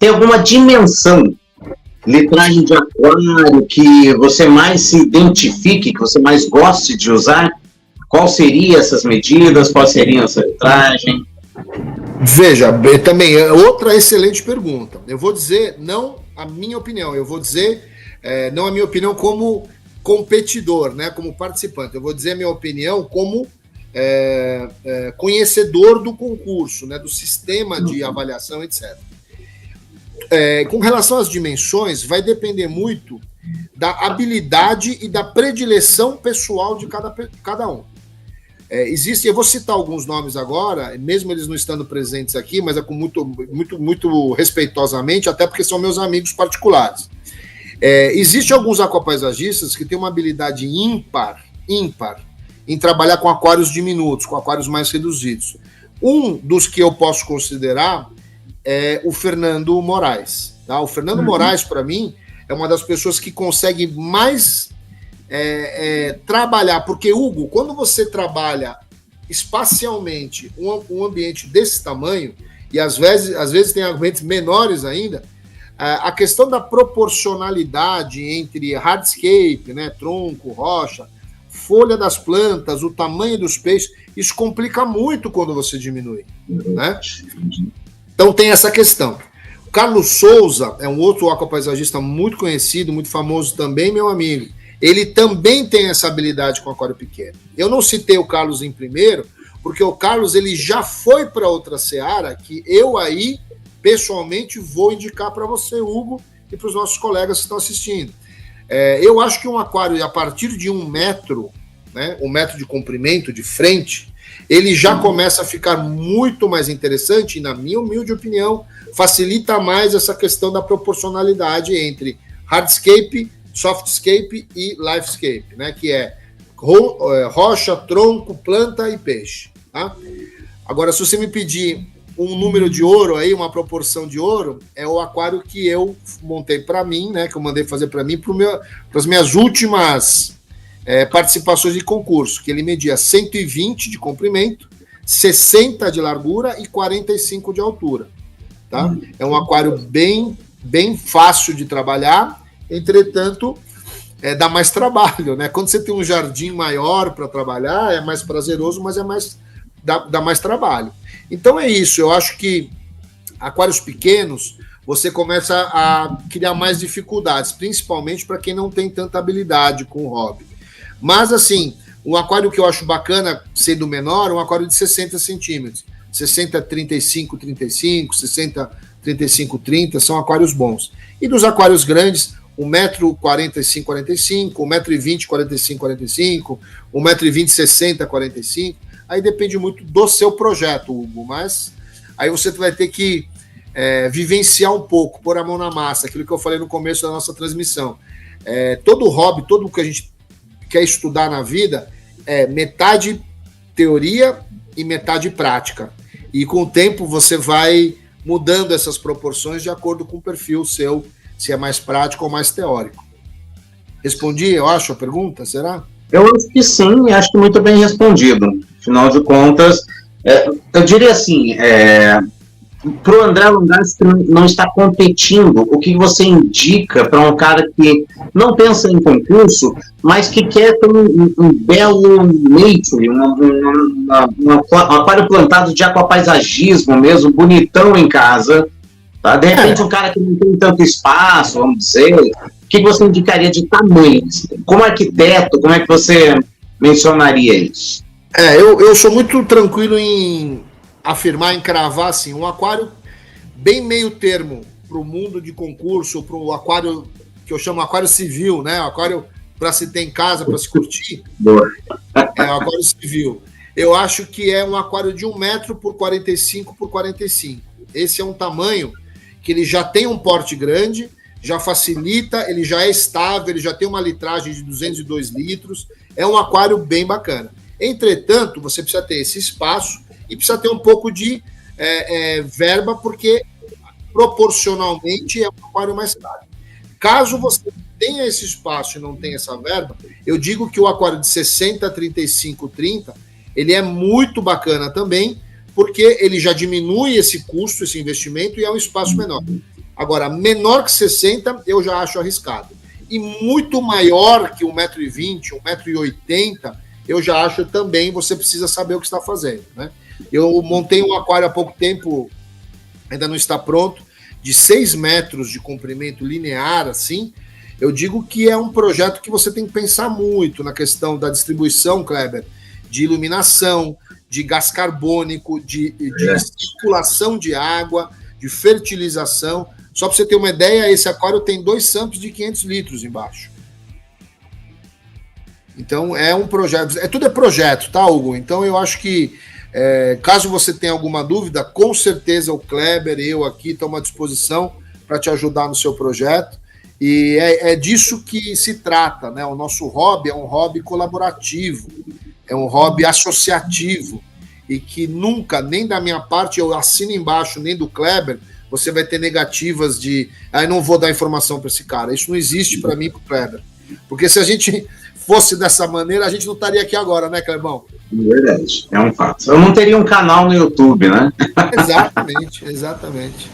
tem alguma dimensão, litragem de aquário, que você mais se identifique, que você mais goste de usar? Qual seriam essas medidas? Qual seria essa litragem? Veja, também outra excelente pergunta. Eu vou dizer, não a minha opinião, eu vou dizer, não a minha opinião como competidor, né, como participante. Eu vou dizer a minha opinião como conhecedor do concurso, né, do sistema de avaliação, etc. Com relação às dimensões, vai depender muito da habilidade e da predileção pessoal de cada um. Eu vou citar alguns nomes agora, mesmo eles não estando presentes aqui, mas com muito respeitosamente, até porque são meus amigos particulares. Existem alguns aquapaisagistas que têm uma habilidade ímpar em trabalhar com aquários diminutos, com aquários mais reduzidos. Um dos que eu posso considerar é o Fernando Moraes. Tá? O Fernando Moraes, para mim, é uma das pessoas que consegue mais trabalhar, porque, Hugo, quando você trabalha espacialmente um ambiente desse tamanho, e às vezes tem ambientes menores ainda, a questão da proporcionalidade entre hardscape, né, tronco, rocha, folha das plantas, o tamanho dos peixes, isso complica muito quando você diminui, né? Então tem essa questão. O Carlos Souza é um outro aquapaisagista muito conhecido, muito famoso também, meu amigo. Ele também tem essa habilidade com aquário pequeno. Eu não citei o Carlos em primeiro, porque o Carlos ele já foi para outra seara que eu aí, pessoalmente, vou indicar para você, Hugo, e para os nossos colegas que estão assistindo. Eu acho que um aquário, a partir de 1 metro, né, 1 metro de comprimento, de frente, ele já começa a ficar muito mais interessante e, na minha humilde opinião, facilita mais essa questão da proporcionalidade entre hardscape, softscape e lifescape, né, que é rocha, tronco, planta e peixe. Tá? Agora, se você me pedir um número de ouro aí, uma proporção de ouro, é o aquário que eu montei para mim, né, que eu mandei fazer para mim, para as minhas últimas participações de concurso, que ele media 120 de comprimento, 60 de largura e 45 de altura. Tá? É um aquário bem fácil de trabalhar, entretanto, dá mais trabalho, né? Quando você tem um jardim maior para trabalhar, é mais prazeroso, mas dá mais trabalho. Então é isso, eu acho que aquários pequenos, você começa a criar mais dificuldades, principalmente para quem não tem tanta habilidade com o hobby. Mas, assim, um aquário que eu acho bacana, sendo menor, um aquário de 60 centímetros. 60, 35, 35, 60, 35, 30, são aquários bons. E dos aquários grandes, 1,45 m, 45, 1,20 m, 45, 45, 1,20 m, 60, 45. Aí depende muito do seu projeto, Hugo, mas aí você vai ter que vivenciar um pouco, pôr a mão na massa, aquilo que eu falei no começo da nossa transmissão. Todo hobby, todo o que a gente quer estudar na vida é metade teoria e metade prática. E com o tempo você vai mudando essas proporções de acordo com o perfil seu, se é mais prático ou mais teórico. Respondi, eu acho, a pergunta, será? Eu acho que sim, e acho que muito bem respondido. Afinal de contas, eu diria assim, para o André Longas que não está competindo, o que você indica para um cara que não pensa em concurso, mas que quer ter um belo nature, um aquário plantado de aquapaisagismo mesmo, bonitão em casa, tá? De repente um cara que não tem tanto espaço, vamos dizer, o que você indicaria de tamanho? Como arquiteto, como é que você mencionaria isso? Eu sou muito tranquilo em afirmar, em cravar assim, um aquário bem meio termo para o mundo de concurso, para o aquário que eu chamo aquário civil, né? Aquário para se ter em casa, para se curtir. Boa. É um aquário civil. Eu acho que é um aquário de 1 metro por 45 por 45. Esse é um tamanho que ele já tem um porte grande, já facilita, ele já é estável, ele já tem uma litragem de 202 litros. É um aquário bem bacana. Entretanto, você precisa ter esse espaço e precisa ter um pouco de verba, porque proporcionalmente é um aquário mais caro. Caso você tenha esse espaço e não tenha essa verba, eu digo que o aquário de 60, 35, 30, ele é muito bacana também, porque ele já diminui esse custo, esse investimento, e é um espaço menor. Agora, menor que 60, eu já acho arriscado. E muito maior que 1,20 m, 1,80 m, eu já acho também, você precisa saber o que está fazendo, né? Eu montei um aquário há pouco tempo, ainda não está pronto, de 6 metros de comprimento linear, assim. Eu digo que é um projeto que você tem que pensar muito na questão da distribuição, Kleber, de iluminação, de gás carbônico, de circulação de água, de fertilização. Só para você ter uma ideia, esse aquário tem 2 samples de 500 litros embaixo. Então, é um projeto. Tudo é projeto, tá, Hugo? Então, eu acho que, caso você tenha alguma dúvida, com certeza o Kleber e eu aqui estamos à disposição para te ajudar no seu projeto. E é disso que se trata, né? O nosso hobby é um hobby colaborativo, é um hobby associativo, e que nunca, nem da minha parte, eu assino embaixo, nem do Kleber, você vai ter negativas de não vou dar informação para esse cara. Isso não existe para mim e para o Kleber. Porque se a gente fosse dessa maneira, a gente não estaria aqui agora, né, Clebão? Verdade, é um fato. Eu não teria um canal no YouTube, né? Exatamente, exatamente.